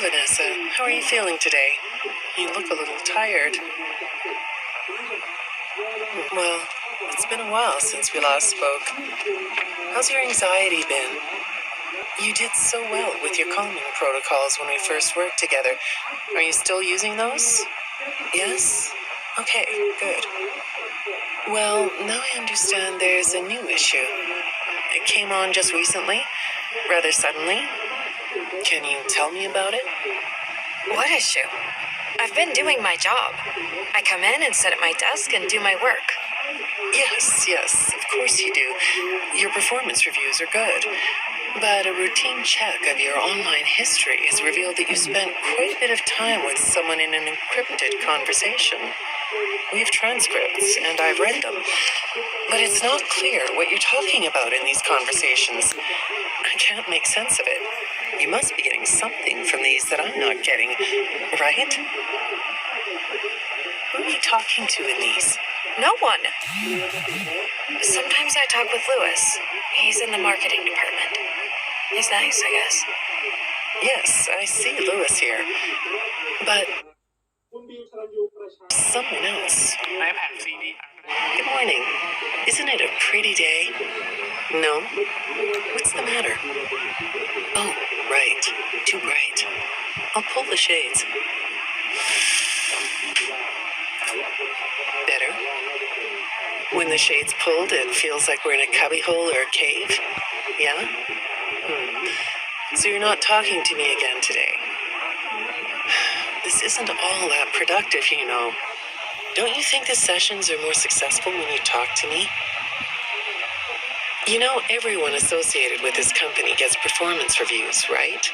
Vanessa. How are you feeling today? You look a little tired. Well, it's been a while since we last spoke. How's your anxiety been? You did so well with your calming protocols when we first worked together. Are you still using those? Yes? Okay, good. Well, now I understand there's a new issue. It came on just recently, rather suddenly. Can you tell me about it? What issue? I've been doing my job. I come in and sit at my desk and do my work. Yes, of course you do. Your performance reviews are good. But a routine check of your online history has revealed that you spent quite a bit of time with someone in an encrypted conversation. We have transcripts, and I've read them. But it's not clear what you're talking about in these conversations. I can't make sense of it. You must be getting something from these that I'm not getting, right? Who are you talking to in these? No one. Sometimes I talk with Lewis. He's in the marketing department. He's nice, I guess. Yes, I see Lewis here. But someone else. Good morning. Isn't it a pretty day? No? What's the matter? Oh, right. Too bright. I'll pull the shades. Better? When the shade's pulled, it feels like we're in a cubbyhole or a cave? Yeah? So you're not talking to me again today? This isn't all that productive, you know. Don't you think the sessions are more successful when you talk to me? You know, everyone associated with this company gets performance reviews, right?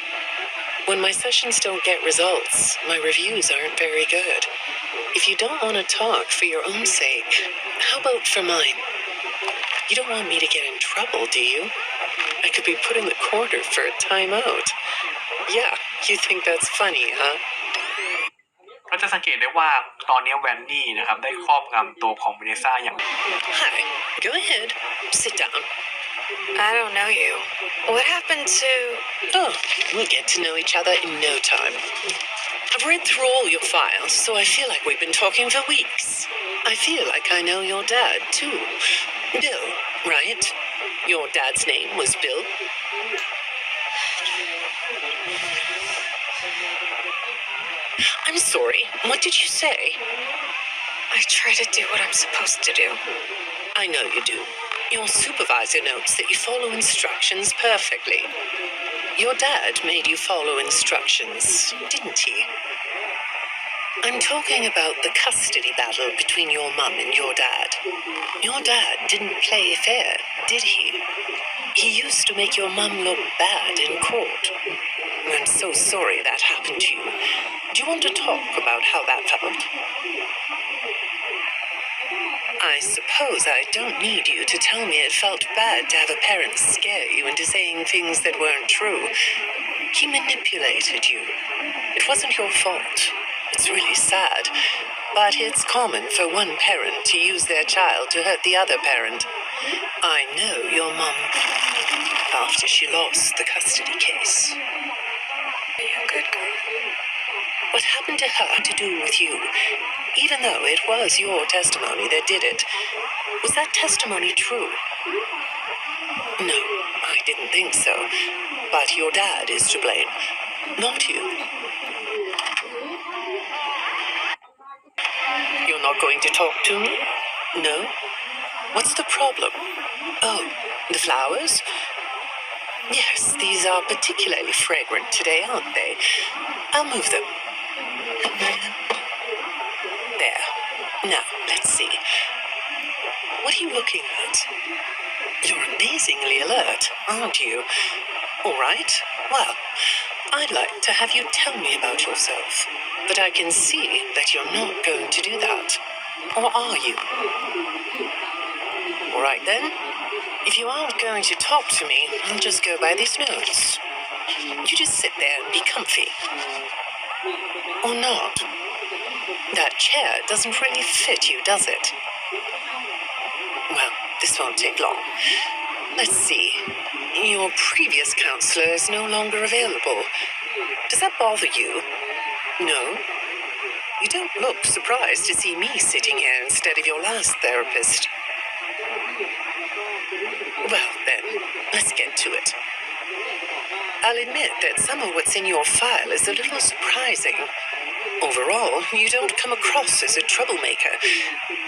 When my sessions don't get results, my reviews aren't very good. If you don't want to talk for your own sake, how about for mine? You don't want me to get in trouble, do you? I could be put in the corner for a timeout. Yeah, you think that's funny, huh? ก็จะสังเกตได้ว่าตอนนี้แวนดี้นะครับได้ครอบงำตัวของเวเนซ่าอย่าง Hi, go ahead. Sit down. I don't know you. What happened to... Oh, we'll get to know each other in no time. I've read through all your files, so I feel like we've been talking for weeks. I feel like I know your dad, too. Bill, right? Your dad's name was Bill? I'm sorry, what did you say? I try to do what I'm supposed to do. I know you do. Your supervisor notes that you follow instructions perfectly. Your dad made you follow instructions, didn't he? I'm talking about the custody battle between your mum and your dad. Your dad didn't play fair, did he? He used to make your mum look bad in court. I'm so sorry that happened to you. Do you want to talk about how that felt? I suppose I don't need you to tell me it felt bad to have a parent scare you into saying things that weren't true. He manipulated you. It wasn't your fault. It's really sad, but it's common for one parent to use their child to hurt the other parent. I know your mum after she lost the custody case. Are you a good girl? What happened to her to do with you? Even though it was your testimony that did it, was that testimony true? No, I didn't think so. But your dad is to blame, not you. You're not going to talk to me? No? What's the problem? Oh, the flowers? Yes, these are particularly fragrant today, aren't they? I'll move them. There. Now, let's see. What are you looking at? You're amazingly alert, aren't you? All right. Well, I'd like to have you tell me about yourself, but I can see that you're not going to do that. Or are you? All right, then. If you aren't going to talk to me, I'll just go by these notes. You just sit there and be comfy. Or not. That chair doesn't really fit you, does it? Well, this won't take long. Let's see. Your previous counselor is no longer available. Does that bother you? No? You don't look surprised to see me sitting here instead of your last therapist. Well, then, let's get to it. I'll admit that some of what's in your file is a little surprising. Overall, you don't come across as a troublemaker,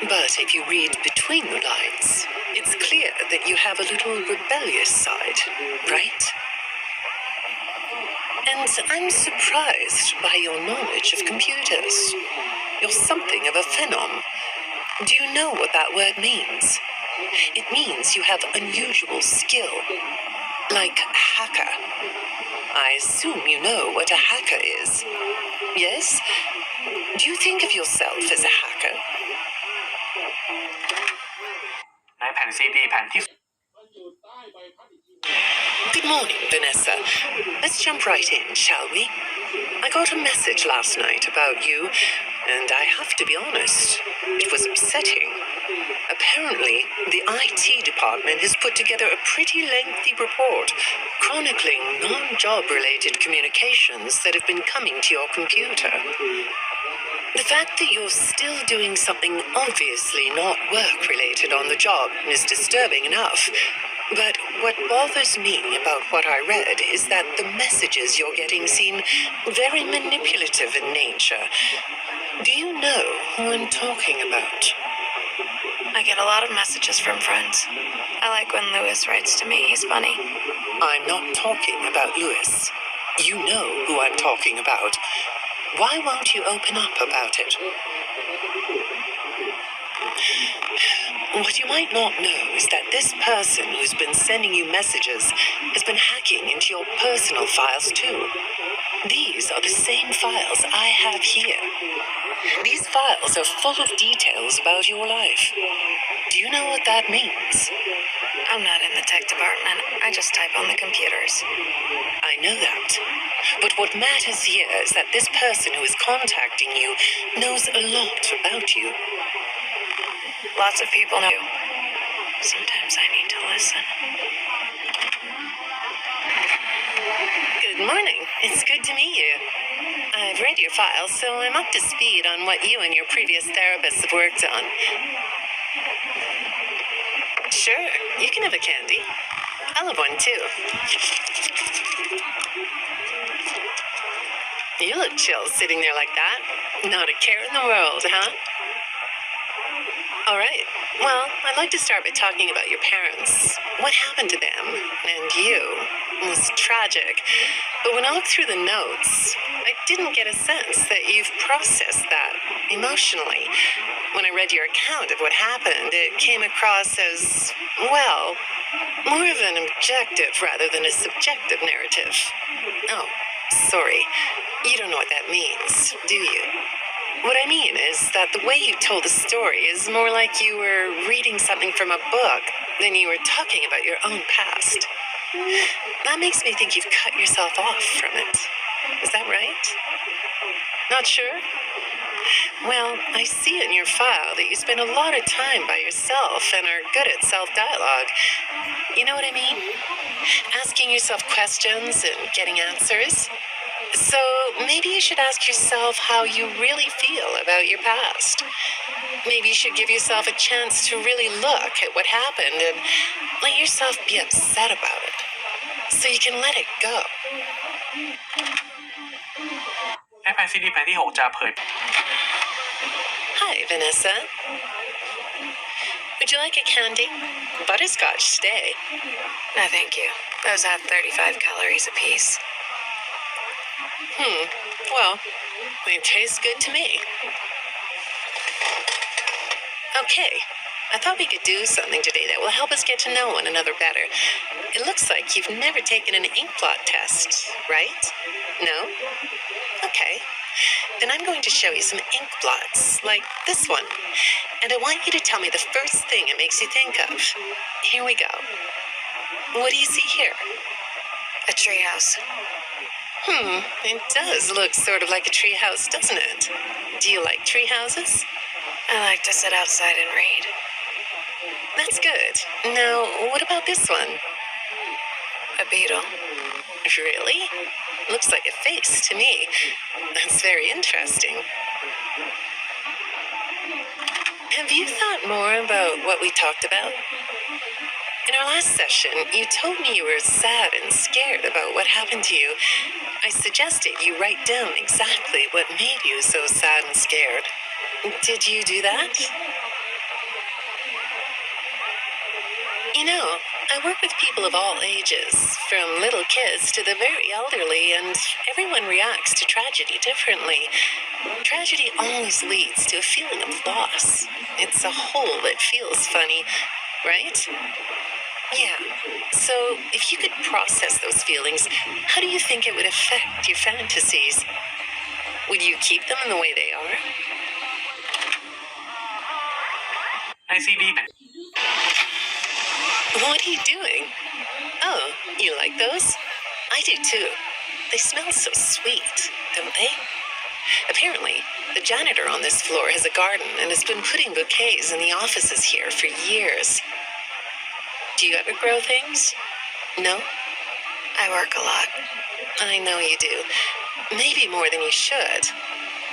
but if you read between the lines, it's clear that you have a little rebellious side, right? And I'm surprised by your knowledge of computers. You're something of a phenom. Do you know what that word means? It means you have unusual skill, like hacker. I assume you know what a hacker is. Yes? Do you think of yourself as a hacker? ในแผ่นซีดีแผ่นที่ Good morning, Vanessa. Let's jump right in, shall we? I got a message last night about you, and I have to be honest, it was upsetting. Apparently, the IT department has put together a pretty lengthy report chronicling non-job-related communications that have been coming to your computer. The fact that you're still doing something obviously not work-related on the job is disturbing enough. But what bothers me about what I read is that the messages you're getting seem very manipulative in nature. Do you know who I'm talking about? I get a lot of messages from friends. I like when Lewis writes to me. He's funny. I'm not talking about Lewis. You know who I'm talking about. Why won't you open up about it? What you might not know is that this person who's been sending you messages has been hacking into your personal files too. These are the same files I have here. These files are full of details about your life. Do you know what that means? I'm not in the tech department. I just type on the computers. I know that. But what matters here is that this person who is contacting you knows a lot about you. Lots of people know. Sometimes I need to listen. Good morning. It's good to meet you. I've read your file, so I'm up to speed on what you and your previous therapists have worked on. Sure, you can have a candy. I'll have one too. You look chill sitting there like that. Not a care in the world, huh? All right. Well, I'd like to start by talking about your parents. What happened to them and you? It was tragic. But when I looked through the notes, I didn't get a sense that you've processed that emotionally. When I read your account of what happened, it came across as, well, more of an objective rather than a subjective narrative. Oh, sorry. You don't know what that means, do you? What I mean is that the way you told the story is more like you were reading something from a book than you were talking about your own past. That makes me think you've cut yourself off from it. Is that right? Not sure? Well, I see in your file that you spend a lot of time by yourself and are good at self-dialogue. You know what I mean? Asking yourself questions and getting answers. So maybe you should ask yourself how you really feel about your past. Maybe you should give yourself a chance to really look at what happened and let yourself be upset about it, so you can let it go. ในแผ่นซีดีแผ่นที่6จะเผย Hi, Vanessa. Would you like a candy? Butterscotch today. No, thank you. Those have 35 calories apiece. Well, they taste good to me. Okay, I thought we could do something today that will help us get to know one another better. It looks like you've never taken an ink blot test, right? No? Okay. Then I'm going to show you some ink blots, like this one. And I want you to tell me the first thing it makes you think of. Here we go. What do you see here? A treehouse. It does look sort of like a tree house, doesn't it? Do you like tree houses? I like to sit outside and read. That's good. Now, what about this one? A beetle. Really? Looks like a face to me. That's very interesting. Have you thought more about what we talked about? In our last session, you told me you were sad and scared about what happened to you. I suggested you write down exactly what made you so sad and scared. Did you do that? You know, I work with people of all ages, from little kids to the very elderly, and everyone reacts to tragedy differently. Tragedy always leads to a feeling of loss. It's a hole that feels funny, right? Yeah. So, if you could process those feelings, how do you think it would affect your fantasies? Would you keep them in the way they are? ในซีดี What are you doing? Oh, you like those? I do too. They smell so sweet, don't they? Apparently, the janitor on this floor has a garden and has been putting bouquets in the offices here for years. Do you ever grow things? No? I work a lot. I know you do. Maybe more than you should.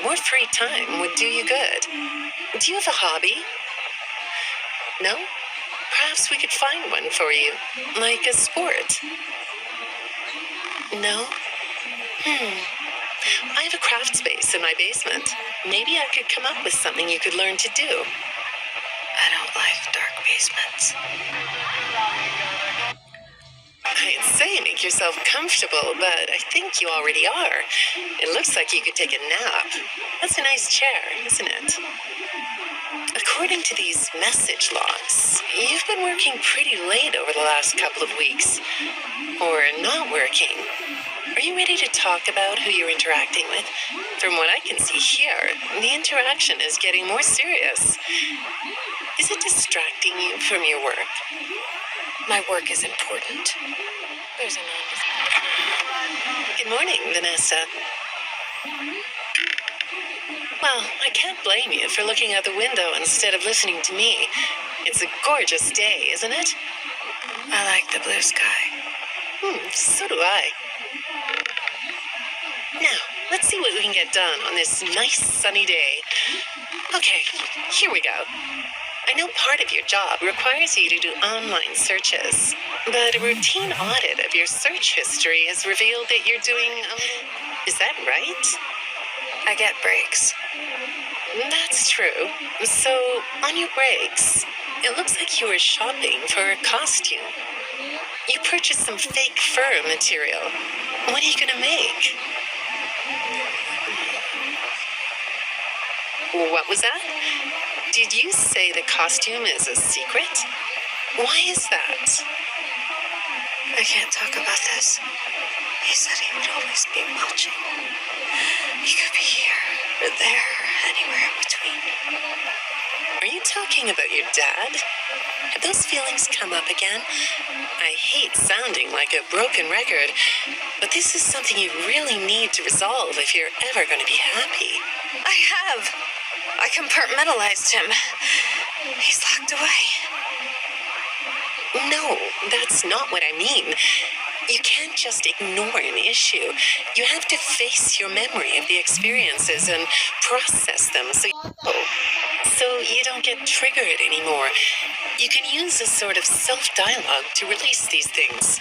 More free time would do you good. Do you have a hobby? No? Perhaps we could find one for you, like a sport. No? I have a craft space in my basement. Maybe I could come up with something you could learn to do. I don't like dark basements. I'd say make yourself comfortable, but I think you already are. It looks like you could take a nap. That's a nice chair, isn't it? According to these message logs, you've been working pretty late over the last couple of weeks. Or not working. Are you ready to talk about who you're interacting with? From what I can see here, the interaction is getting more serious. Is it distracting you from your work? My work is important. There's a Good morning, Vanessa. Well, I can't blame you for looking out the window instead of listening to me. It's a gorgeous day, isn't it? I like the blue sky. So do I. Now, let's see what we can get done on this nice sunny day. Okay, here we go. I know part of your job requires you to do online searches, but a routine audit of your search history has revealed that you're doing a little... Is that right? I get breaks. That's true. So, on your breaks, it looks like you were shopping for a costume. You purchased some fake fur material. What are you gonna make? What was that? Did you say the costume is a secret? Why is that? I can't talk about this. He said he would always be watching. He could be here, or there, or anywhere in between. Are you talking about your dad? Have those feelings come up again? I hate sounding like a broken record, but this is something you really need to resolve if you're ever going to be happy. I have. I compartmentalized him. He's locked away. No, that's not what I mean. You can't just ignore an issue. You have to face your memory of the experiences and process them so you don't get triggered anymore. You can use a sort of self-dialogue to release these things.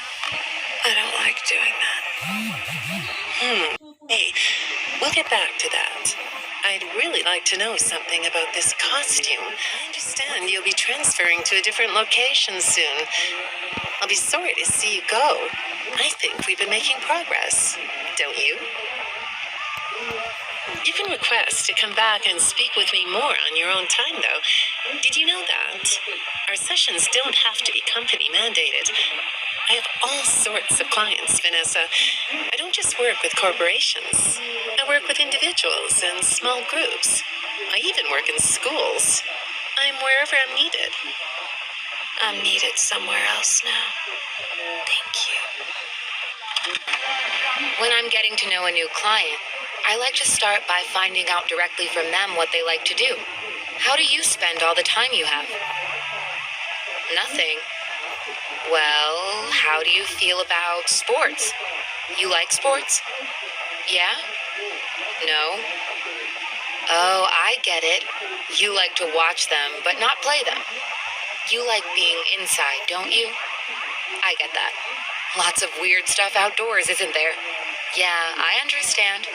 I don't like doing that. Hey, we'll get back to that. I'd really like to know something about this costume. I understand you'll be transferring to a different location soon. I'll be sorry to see you go. I think we've been making progress, don't you? You can request to come back and speak with me more on your own time, though. Did you know that? Our sessions don't have to be company mandated. I have all sorts of clients, Vanessa. I don't just work with corporations. I work with individuals and small groups. I even work in schools. I'm wherever I'm needed. I'm needed somewhere else now. Thank you. When I'm getting to know a new client, I like to start by finding out directly from them what they like to do. How do you spend all the time you have? Nothing. Well, how do you feel about sports? You like sports? Yeah? No? Oh, I get it. You like to watch them, but not play them. You like being inside, don't you? I get that. Lots of weird stuff outdoors, isn't there? Yeah, I understand.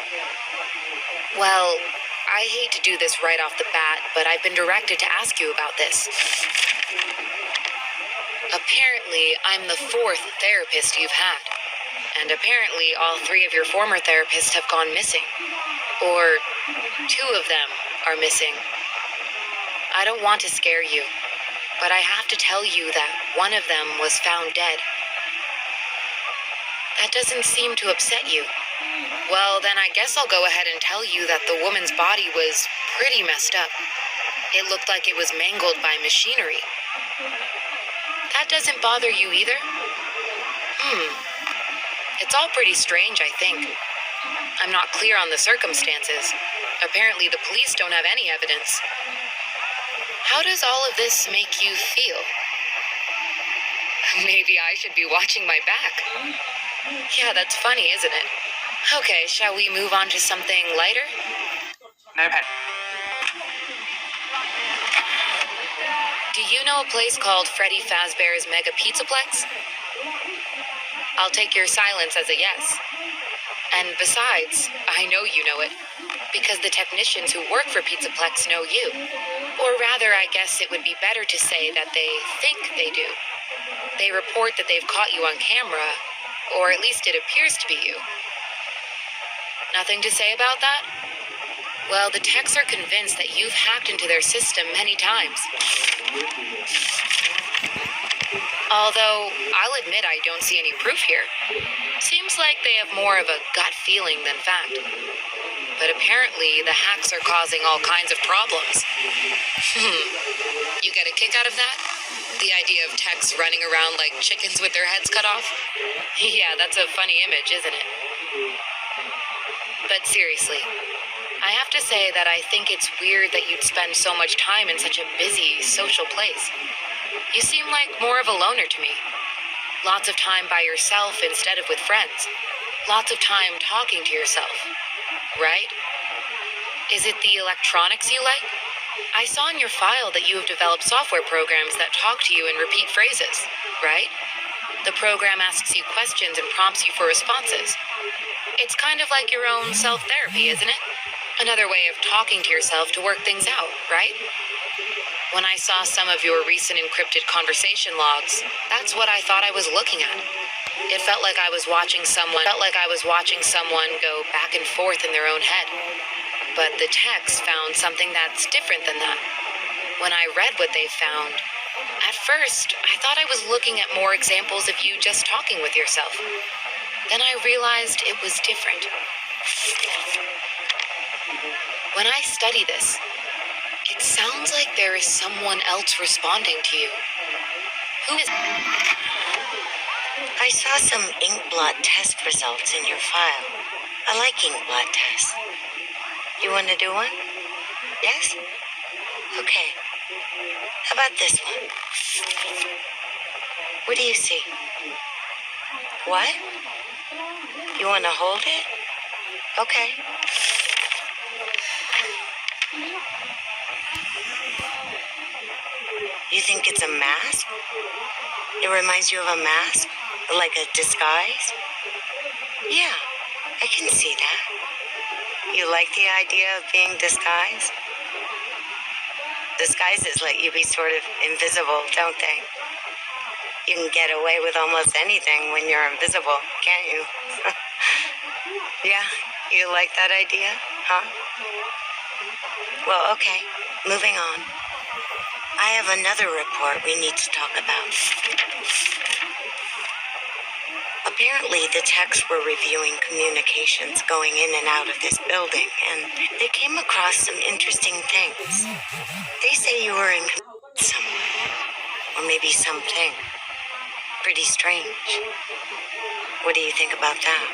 Well, I hate to do this right off the bat, but I've been directed to ask you about this. Apparently, I'm the 4th therapist you've had. And apparently, all 3 of your former therapists have gone missing. Or 2 of them are missing. I don't want to scare you, but I have to tell you that one of them was found dead. That doesn't seem to upset you. Well, then I guess I'll go ahead and tell you that the woman's body was pretty messed up. It looked like it was mangled by machinery. That doesn't bother you either? It's all pretty strange, I think. I'm not clear on the circumstances. Apparently the police don't have any evidence. How does all of this make you feel? Maybe I should be watching my back. Yeah, that's funny, isn't it? Okay, shall we move on to something lighter? ในแผ่น Do you know a place called Freddy Fazbear's Mega Pizzaplex? I'll take your silence as a yes. And besides, I know you know it, because the technicians who work for Pizzaplex know you. Or rather, I guess it would be better to say that they think they do. They report that they've caught you on camera, or at least it appears to be you. Nothing to say about that? Well, the techs are convinced that you've hacked into their system many times. Although, I'll admit I don't see any proof here. Seems like they have more of a gut feeling than fact. But apparently, the hacks are causing all kinds of problems. You get a kick out of that? The idea of techs running around like chickens with their heads cut off? Yeah, that's a funny image, isn't it? But seriously, I have to say that I think it's weird that you'd spend so much time in such a busy, social place. You seem like more of a loner to me. Lots of time by yourself instead of with friends. Lots of time talking to yourself. Right? Is it the electronics you like? I saw in your file that you have developed software programs that talk to you in repeat phrases, right? The program asks you questions and prompts you for responses. It's kind of like your own self-therapy, isn't it? Another way of talking to yourself to work things out, right? When I saw some of your recent encrypted conversation logs, that's what I thought I was looking at. It felt like I was watching someone go back and forth in their own head. But the techs found something that's different than that. When I read what they found, at first, I thought I was looking at more examples of you just talking with yourself. Then I realized it was different. When I study this, it sounds like there is someone else responding to you. Who is... I saw some ink blot test results in your file. I like ink blot tests. You want to do one? Yes? Okay. How about this one? What do you see? What? You want to hold it? Okay. You think it's a mask? It reminds you of a mask? Like a disguise? Yeah, I can see that. You like the idea of being disguised? Disguises let you be sort of invisible, don't they? You can get away with almost anything when you're invisible, can't you? Yeah, you like that idea, huh? Well, okay, moving on. I have another report we need to talk about. Apparently, the techs were reviewing communications going in and out of this building, and they came across some interesting things. They say you were in somewhere, or maybe something. Pretty strange. What do you think about that?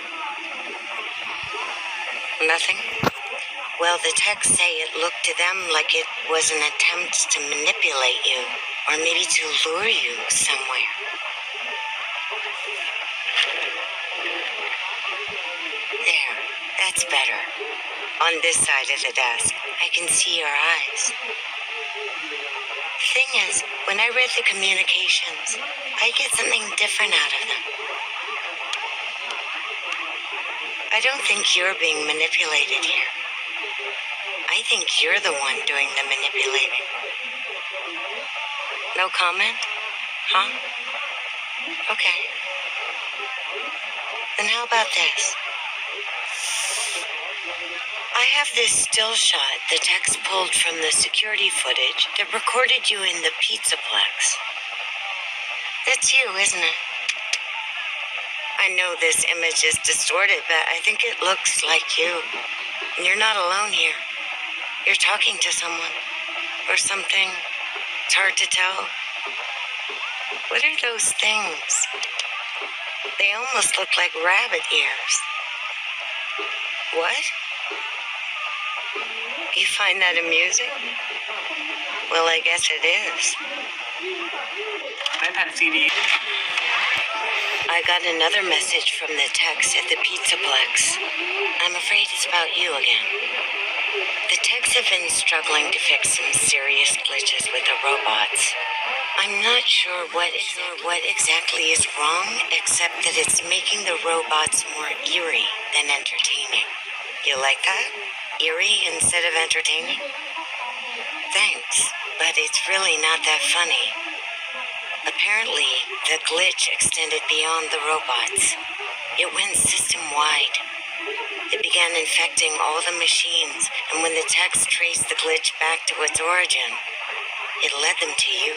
Nothing? Well, the techs say it looked to them like it was an attempt to manipulate you, or maybe to lure you somewhere. That's better. On this side of the desk, I can see your eyes. The thing is, when I read the communications, I get something different out of them. I don't think you're being manipulated here. I think you're the one doing the manipulating. No comment? Huh? Okay. Then how about this? I have this still shot the text pulled from the security footage that recorded you in the Pizzaplex. That's you, isn't it? I know this image is distorted, but I think it looks like you. And you're not alone here. You're talking to someone. Or something. It's hard to tell. What are those things? They almost look like rabbit ears. What? You find that amusing? Well, I guess it is. ในแผ่นซีดี I got another message from the text at the Pizzaplex. I'm afraid it's about you again. The techs have been struggling to fix some serious glitches with the robots. I'm not sure what exactly is wrong, except that it's making the robots more eerie than entertaining. You like that? Eerie instead of entertaining? Thanks, but it's really not that funny. Apparently, the glitch extended beyond the robots. It went system-wide. It began infecting all the machines, and when the techs traced the glitch back to its origin, it led them to you.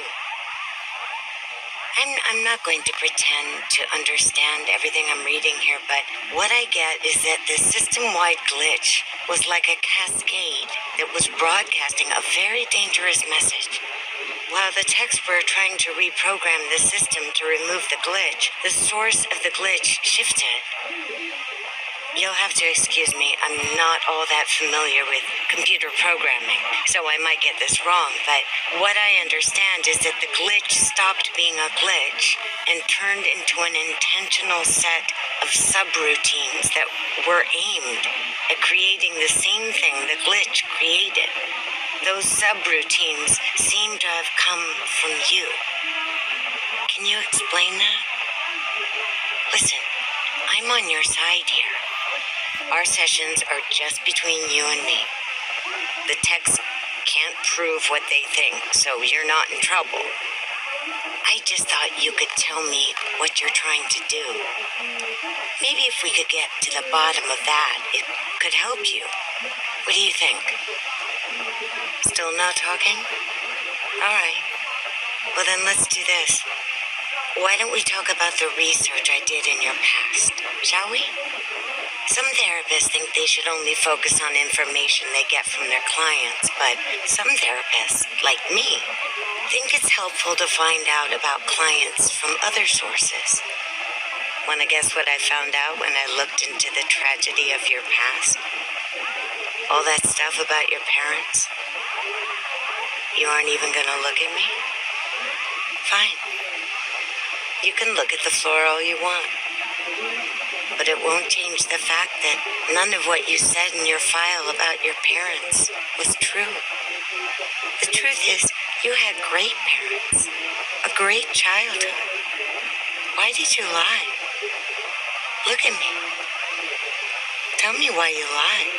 I'm not going to pretend to understand everything I'm reading here, but what I get is that the system-wide glitch was like a cascade that was broadcasting a very dangerous message. While the techs were trying to reprogram the system to remove the glitch, the source of the glitch shifted. You'll have to excuse me, I'm not all that familiar with computer programming, so I might get this wrong, but what I understand is that the glitch stopped being a glitch and turned into an intentional set of subroutines that were aimed at creating the same thing the glitch created. Those subroutines seem to have come from you. Can you explain that? Listen, I'm on your side here. Our sessions are just between you and me. The techs can't prove what they think, so you're not in trouble. I just thought you could tell me what you're trying to do. Maybe if we could get to the bottom of that, it could help you. What do you think? Still not talking? All right. Well, then let's do this. Why don't we talk about the research I did in your past, shall we? Some therapists think they should only focus on information they get from their clients, but some therapists, like me, think it's helpful to find out about clients from other sources. Want to guess what I found out when I looked into the tragedy of your past? All that stuff about your parents? You aren't even going to look at me? Fine. You can look at the floor all you want. But it won't change the fact that none of what you said in your file about your parents was true. The truth is, you had great parents, a great childhood. Why did you lie? Look at me. Tell me why you lied.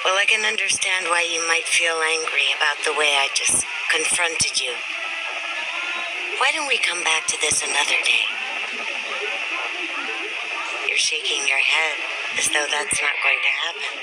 Well, I can understand why you might feel angry about the way I just confronted you. Why don't we come back to this another day? You're shaking your head as though that's not going to happen.